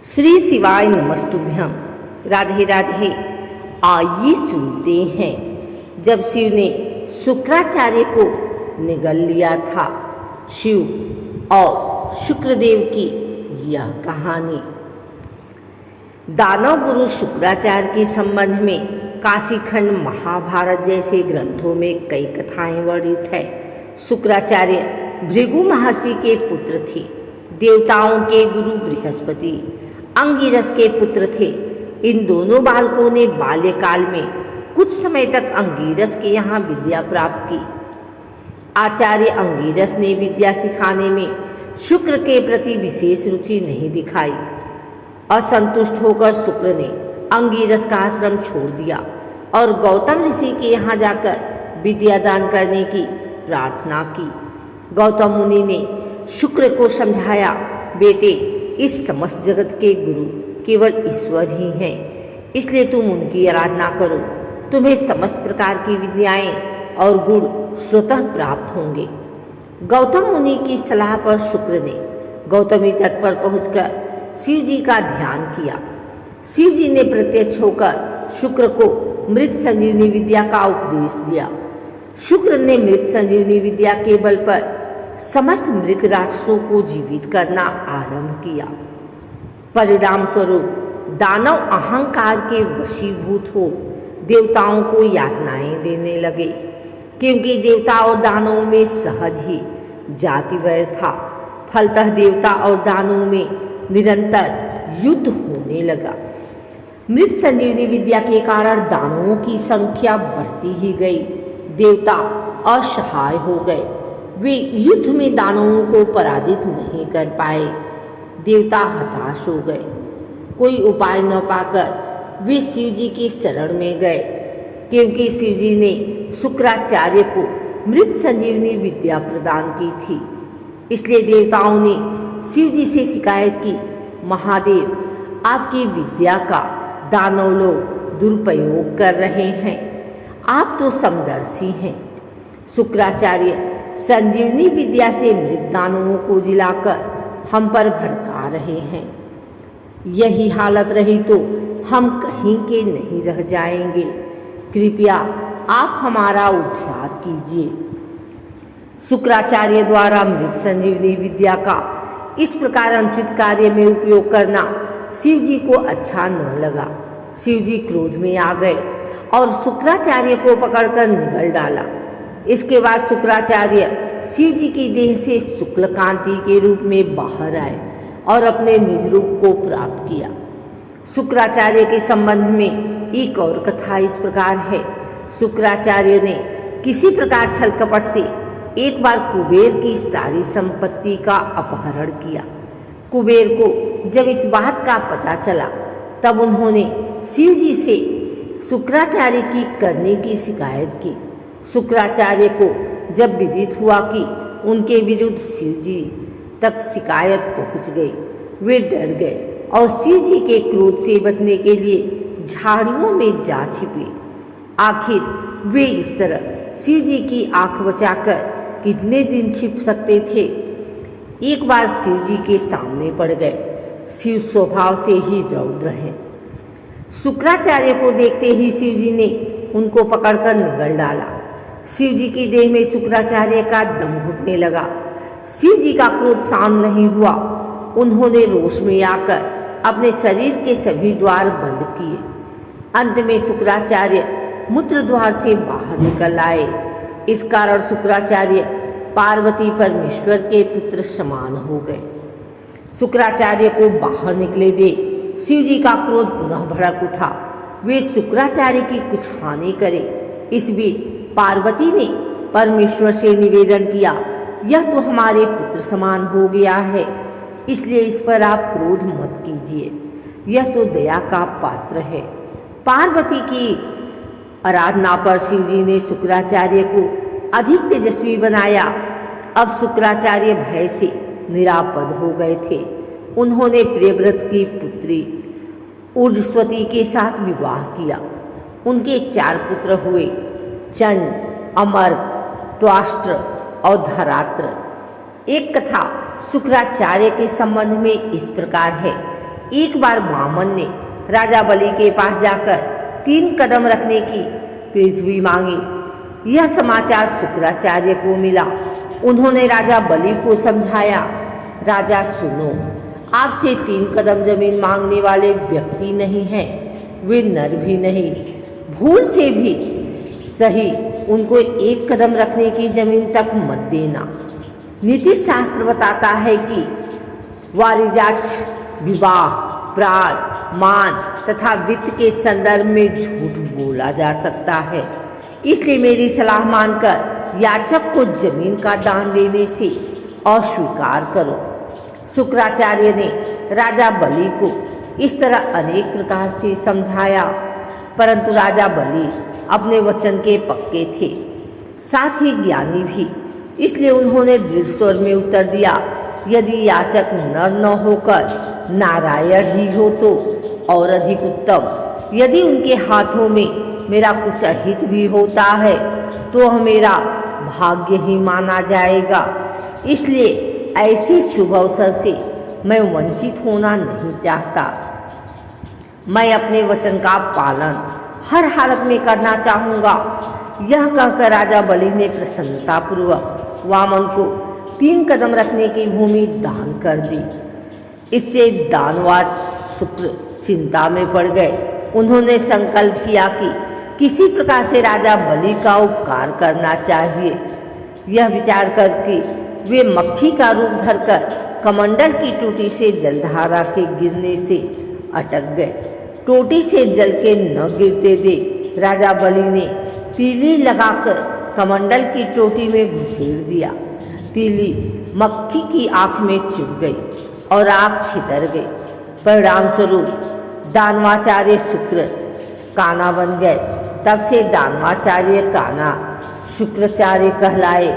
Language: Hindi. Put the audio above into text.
श्री शिवाय नमस्तुभ्यं। राधे राधे। आइए सुनते हैं, जब शिव ने शुक्राचार्य को निगल लिया था। शिव और शुक्रदेव की यह कहानी। दानव गुरु शुक्राचार्य के संबंध में काशीखंड महाभारत जैसे ग्रंथों में कई कथाएं वर्णित है। शुक्राचार्य भृगु महर्षि के पुत्र थे। देवताओं के गुरु बृहस्पति अंगिरस के पुत्र थे। इन दोनों बालकों ने बाल्यकाल में कुछ समय तक अंगिरस के यहाँ विद्या प्राप्त की। आचार्य अंगिरस ने विद्या सिखाने में शुक्र के प्रति विशेष रुचि नहीं दिखाई। असंतुष्ट होकर शुक्र ने अंगिरस का आश्रम छोड़ दिया और गौतम ऋषि के यहाँ जाकर विद्या दान करने की प्रार्थना की। गौतम मुनि ने शुक्र को समझाया, बेटे, इस समस्त जगत के गुरु केवल ईश्वर ही हैं, इसलिए तुम उनकी आराधना करो। तुम्हें समस्त प्रकार की विद्याएं और गुण स्वतः प्राप्त होंगे। गौतम मुनि की सलाह पर शुक्र ने गौतमी तट पर पहुंचकर शिव जी का ध्यान किया। शिव जी ने प्रत्यक्ष होकर शुक्र को मृत संजीवनी विद्या का उपदेश दिया। शुक्र ने मृत संजीवनी विद्या के बल पर समस्त मृत राक्षसों को जीवित करना आरंभ किया। परिणाम स्वरूप दानव अहंकार के वशीभूत हो देवताओं को यातनाएं देने लगे, क्योंकि देवता और दानवों में सहज ही जाति वैर था। फलतः देवता और दानवों में निरंतर युद्ध होने लगा। मृत संजीवनी विद्या के कारण दानवों की संख्या बढ़ती ही गई। देवता असहाय हो गए। वे युद्ध में दानवों को पराजित नहीं कर पाए। देवता हताश हो गए। कोई उपाय न पाकर वे शिव जी की शरण में गए, क्योंकि शिव जी ने शुक्राचार्य को मृत संजीवनी विद्या प्रदान की थी। इसलिए देवताओं ने शिव जी से शिकायत की, महादेव, आपकी विद्या का दानव लोग दुरुपयोग कर रहे हैं। आप तो समदर्शी हैं। शुक्राचार्य संजीवनी विद्या से मृत दानवों को जिलाकर हम पर भड़का रहे हैं। यही हालत रही तो हम कहीं के नहीं रह जाएंगे। कृपया आप हमारा उद्धार कीजिए। शुक्राचार्य द्वारा मृत संजीवनी विद्या का इस प्रकार अनुचित कार्य में उपयोग करना शिव जी को अच्छा न लगा। शिव जी क्रोध में आ गए और शुक्राचार्य को पकड़कर निगल डाला। इसके बाद शुक्राचार्य शिव जी की देह से शुक्ल कांति के रूप में बाहर आए और अपने निज रूप को प्राप्त किया। शुक्राचार्य के संबंध में एक और कथा इस प्रकार है। शुक्राचार्य ने किसी प्रकार छल कपट से एक बार कुबेर की सारी संपत्ति का अपहरण किया। कुबेर को जब इस बात का पता चला, तब उन्होंने शिव जी से शुक्राचार्य की करने की शिकायत की। शुक्राचार्य को जब विदित हुआ कि उनके विरुद्ध शिव जी तक शिकायत पहुंच गई, वे डर गए और शिव जी के क्रोध से बचने के लिए झाड़ियों में जा छिपे। आखिर वे इस तरह शिव जी की आंख बचाकर कितने दिन छिप सकते थे। एक बार शिव जी के सामने पड़ गए। शिव स्वभाव से ही रौद्र हैं। शुक्राचार्य को देखते ही शिव जी ने उनको पकड़कर निगल डाला। शिव जी की देह में शुक्राचार्य का दम घुटने लगा। शिव जी का क्रोध शांत नहीं हुआ। उन्होंने रोष में आकर अपने शरीर के सभी द्वार बंद किए। अंत में शुक्राचार्य मूत्र द्वार से बाहर निकल आए। इस कारण शुक्राचार्य पार्वती परमेश्वर के पुत्र समान हो गए। शुक्राचार्य को बाहर निकले दे शिव जी का क्रोध पुनः भड़क उठा। वे शुक्राचार्य की कुछ हानि करे। इस बीच पार्वती ने परमेश्वर से निवेदन किया, यह तो हमारे पुत्र समान हो गया है, इसलिए इस पर आप क्रोध मत कीजिए। यह तो दया का पात्र है। पार्वती की आराधना पर शिव जी ने शुक्राचार्य को अधिक तेजस्वी बनाया। अब शुक्राचार्य भय से निरापद हो गए थे। उन्होंने प्रियव्रत की पुत्री ऊर्ध्वती के साथ विवाह किया। उनके 4 पुत्र हुए, चंड, अमर, त्वाष्ट्र और धरात्र। एक कथा शुक्राचार्य के संबंध में इस प्रकार है। एक बार वामन ने राजा बलि के पास जाकर 3 कदम रखने की पृथ्वी मांगी। यह समाचार शुक्राचार्य को मिला। उन्होंने राजा बलि को समझाया, राजा सुनो, आपसे 3 कदम जमीन मांगने वाले व्यक्ति नहीं हैं, वे नर भी नहीं, भूल से भी सही उनको 1 कदम रखने की जमीन तक मत देना। नीति शास्त्र बताता है कि वारिजाक्ष विवाह, प्राण, मान तथा वित्त के संदर्भ में झूठ बोला जा सकता है। इसलिए मेरी सलाह मानकर याचक को जमीन का दान देने से अस्वीकार करो। शुक्राचार्य ने राजा बलि को इस तरह अनेक प्रकार से समझाया, परंतु राजा बलि अपने वचन के पक्के थे, साथ ही ज्ञानी भी। इसलिए उन्होंने दृढ़ स्वर में उत्तर दिया, यदि याचक नर न होकर नारायण ही हो तो और अधिक उत्तम। यदि उनके हाथों में मेरा कुछ अहित भी होता है तो वह मेरा भाग्य ही माना जाएगा। इसलिए ऐसे शुभ अवसर से मैं वंचित होना नहीं चाहता। मैं अपने वचन का पालन हर हालत में करना चाहूँगा। यह कहकर राजा बलि ने प्रसन्नतापूर्वक वामन को 3 कदम रखने की भूमि दान कर दी। इससे दानवार शुक्र चिंता में पड़ गए। उन्होंने संकल्प किया कि किसी प्रकार से राजा बलि का उपकार करना चाहिए। यह विचार करके वे मक्खी का रूप धरकर कमंडल की टोटी से जलधारा के गिरने से अटक गए। टोटी से जल के न गिरते देख राजा बलि ने तीली लगाकर कमंडल की टोटी में घुसेड़ दिया। तीली मक्खी की आँख में चुभ गई और आँख छितर गई। परिणाम स्वरूप दानवाचार्य शुक्र काना बन गए। तब से दानवाचार्य काना शुक्राचार्य कहलाए।